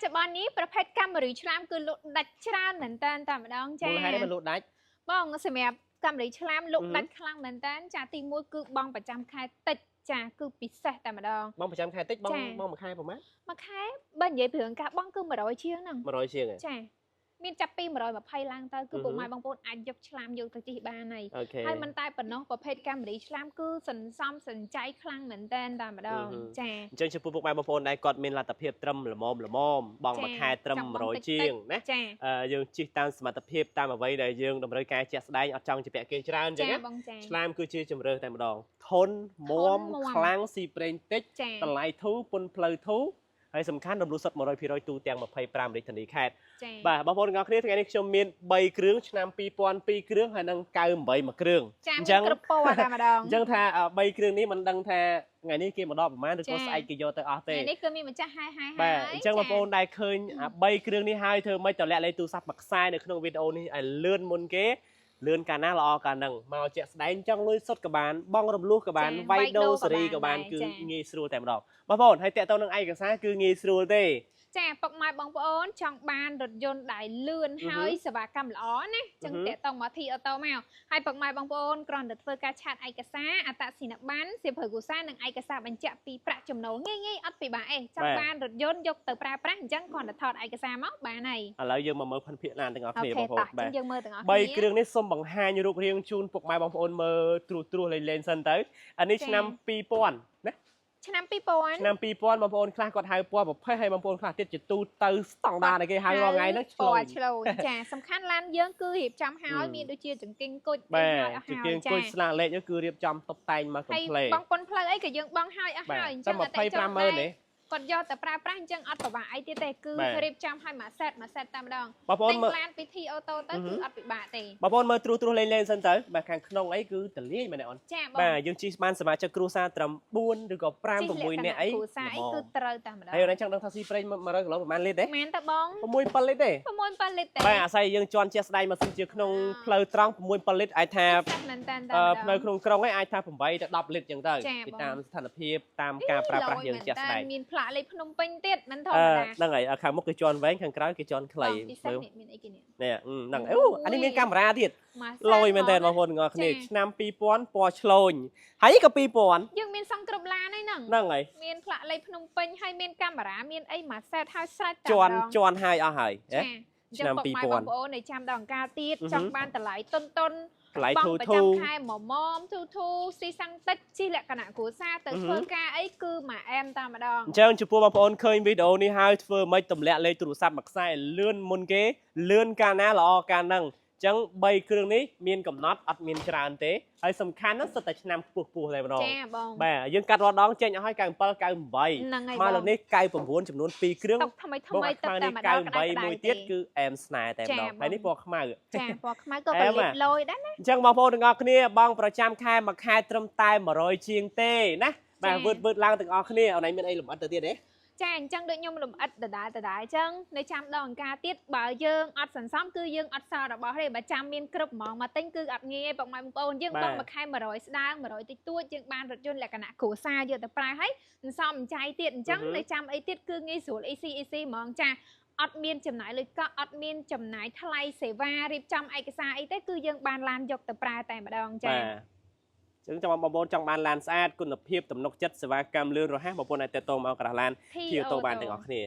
ច្ចុប្បន្ននេះប្រភេទកាមេរីឆ្លាមគឺលក់ដាច់ច្រើនមែនតើតែម្ដងចា៎មូលហេតុមិនលក់ដាច់បងសម្រាប់កាមេរីឆ្លាមលក់ដាច់ខ្លាំងមែនតើចាទី1គឺបងប្រចាំខែតិចចាគឺពិសេសតែម្ដងបងប្រចាំខែតិចបងមួយខែប្រហែលមួយខែបើនិយាយពីរឿងការបងគឺ100ជាងហ្នឹង100ជាងចាមានចាប់ពី120ឡើងទៅគឺពុកម៉ែបងប្អូនអាចយកឆ្លាមយកទៅជិះបានហើយមិនតែប៉ុណ្ណោះប្រភេទកាមេរីឆ្លាមគឺសន្សំសំចៃខ្លាំងមែនតែម្ដងចាអញ្ចឹងចំពោះពុកម៉ែបងប្អូនដែរគាត់មានលទ្ធភាពត្រឹមល្មមបងមួយខែត្រឹម100ជាងណាយើងជិះតាមសមត្ថភាពតាមអ្វីដែលយើងតម្រូវការជាក់ស្ដែងអត់ចង់ជពាក់គេច្រើនអញ្ចឹងឆ្លាមគឺជាជំរឿសតែម្ដងធន់មាំខ្លាំងស៊ីប្រេងតិចតម្លៃធូរពន្ធផ្លូវធូរហើយសំខាន់រំលោះសុទ្ធ 100% ទូទាំង25រាជធានីខេត្តបាទបងប្អូនទាំងអស់គ្នាថ្ងៃនេះខ្ញុំមាន3គ្រឿងឆ្នាំ2002គ្រឿងហើយនឹង98មួយគ្រឿងអញ្ចឹងគ្រប់ពណ៌តែម្ដងអញ្ចឹងថា3គ្រឿងនេះមិនដឹងថាថ្ងៃនេះគេមកដល់ប្រហែលឬក៏ស្អែកគេយកទៅអស់ទេថ្ងៃនេះគឺមានម្ចាស់ហើយបាទអញ្ចឹងបងប្អូនដែលឃើញ3គ្រឿងនេះហើយធ្វើម៉េចតលាក់លេខទូរស័ព្ទមួយខ្សែនៅក្នុងវីដេអូនេះឲ្យលឿនមុនគេលឿនកាលណាល្អកាលហ្នឹងមកជាក់ស្ដែងចង់លុយសុទ្ធក៏បានបងរំលោះក៏បានវាយដូរសេរីក៏បានគឺងាយស្រួលតែម្ដងបងប្អូនហើយតើតើនឹងឯកសារគឺងាយស្រួលទេចាពុកម៉ែបងប្អូនចង់បានរថយន្តដែលលឿនហើយសេវាកម្មល្អណាចឹងតាក់តងមកធីអូតូមកហើយពុកម៉ែបងប្អូនគ្រាន់តែធ្វើការឆាតឯកសារអត្តសញ្ញាណប័ណ្ណសៀវភៅគូសារនិងឯកសារបញ្ជាក់ពីប្រាក់ចំណូលងាយអត់ពិបាកទេចង់បានរថយន្តយកទៅប្រើប្រាស់អញ្ចឹងគ្រាន់តែថតឯកសារមកបានហើយឥឡូវយើងមកមើលភិនភាគឡានទាំងអស់គ្នាបងប្អូនបាទយើងមើលទាំងអស់គ្នា3គ្រឿងនេះសូមបង្ហាញរូបរាងជូនពុកម៉ែបងប្អូនមើលត្រួសលេងសិនទៅអានេះឆ្នាំ2000ណាឆ្នាំ2000ឆ្នាំ2000បងប្អូនខ្លះគាត់ហៅពណ៌ប្រភេទហើយបងប្អូនខ្លះទៀតជាទូទៅស្តង់ដារដែលគេហៅរាល់ថ្ងៃហ្នឹងឆ្លូនចាសំខាន់ឡានយើងគឺរៀបចំហើយមានដូចជាចង្គិងគុជហើយអស់ហើយចាចង្គិងគុជស្លាកលេខគឺរៀបចំតុបតែងមកកំ pl េបងប៉ុនផ្លូវអីក៏យើងបងហើយអស់ហើយអញ្ចឹងតែ250000ទេគាត់យកទៅប្រើប្រាស់អញ្ចឹងអត់ពិបាកអីទៀតទេគឺរៀបចំឲ្យមួយសេតតែម្ដងបងប្អូនមើលឡានពីធីអូតូទៅគឺអត់ពិបាកទេបងប្អូនមើលត្រួសលេងសិនទៅបាទខាងក្នុងអីគឺតលាយមែនទេអូនបាទយើងជិះបានសមាជិកគ្រួសារត្រឹម4ឬក៏5 6នាក់អីគ្រួសារអីគឺត្រូវតែម្ដងហើយអូនចង់ដឹងថាស៊ីប្រេង100គីឡូប្រហែលលីត្រទេមែនតើបង6 7លីត្រទេ6 7លីត្រទេបាទអាស្រ័យយើងជន់ជាក់ស្ដែងមកស៊ីជាក្នុងផ្លូវត្រង់6 7លីត្រអាចថានៅក្នុងក្រុងឯងអាចថា8ទៅ10លីត្រអញ្ចឹងទៅពីតាមស្ថានភាពតាមការប្រើប្រាស់យើងជាក់ស្ដែងមានផ្លាកលេខភ្នំពេញទៀតមិនធម្មតាហ្នឹងហើយខាងមុខគេជន់វែងខាងក្រោយគេជន់ខ្លីមើលមានអីគេនេះហ្នឹងអូអានេះមានកាមេរ៉ាទៀតលយមែនតើបងប្អូនទាំងអស់គ្នាឆ្នាំ2000ពណ៌ឆ្លូញហើយក៏2000យើងមានសង្គ្រប់ឡានហ្នឹងហើយមានផ្លាកលេខភ្នំពេញហើយមានកាមេរ៉ាមានអីមួយសេតហើយស្រេចតែជន់ហើយអស់ហើយឆ្នាំ2000បងប្អូននៅចាំដល់អង្ការទៀតចង់បានតម្លៃតុនថ្លៃធូរធូរខែម៉មធូរស៊ីសាំងតិចជីលក្ខណៈគ្រួសារទៅធ្វើការអីគឺមួយអែមតែម្ដងអញ្ចឹងចំពោះបងប្អូនឃើញវីដេអូនេះហើយធ្វើមិនទម្លាក់លេខទូរស័ព្ទមួយខ្សែលឿនមុនគេលឿនកាលណាល្អកាលហ្នឹងអញ្ចឹង3គ្រឿងនេះមានកំណត់អត់មានច្រើនទេហើយសំខាន់ហ្នឹងសិតតែឆ្នាំខ្ពស់តែម្ដងចាបងបាទយើងកាត់រាល់ដងចេញឲ្យ97 98មកលើនេះ99ចំនួន2គ្រឿងថ្មីទឹកតែម្ដង98មួយទៀតគឺអែមស្នេហ៍តែម្ដងហើយនេះពណ៌ខ្មៅចាពណ៌ខ្មៅក៏ប្រលិបលយដែរណាអញ្ចឹងបងប្អូនទាំងអស់គ្នាបងប្រចាំខែមួយខែត្រឹមតែ100ជាងទេណាបាទវឺតឡើងទាំងអស់គ្នាអូនឯងមានអីលម្អិតទៅទៀតទេចាអញ្ចឹងដូចខ្ញុំលំអិតដដែលអញ្ចឹងនៅចាំដល់អង្ការទៀតបើយើងអត់សន្សំគឺយើងអត់សល់របស់ទេបើចាំមានគ្រប់ហ្មងមកទិញគឺអត់ងាយបងប្អូនយើងបងមួយខែ100ស្ដើង100តិចតួចយើងបានរថយន្តលក្ខណៈគ្រួសារយកទៅប្រើហើយសន្សំចៃទៀតអញ្ចឹងនៅចាំអីទៀតគឺងាយស្រួល easy ហ្មងចាអត់មានចំណាយលុយកក់អត់មានចំណាយថ្លៃសេវារៀបចំឯកសារអីទេគឺយើងបានឡានយកទៅប្រើតែម្ដងចាចឹងចាំបងប្អូនចង់បានឡានស្អាតគុណភាពទំនុកចិត្តសេវាកម្មលឿនរហ័សបងប្អូនអាចទាក់ទងមកក្រាស់ឡានធីអូតូបានទាំងអស់គ្នា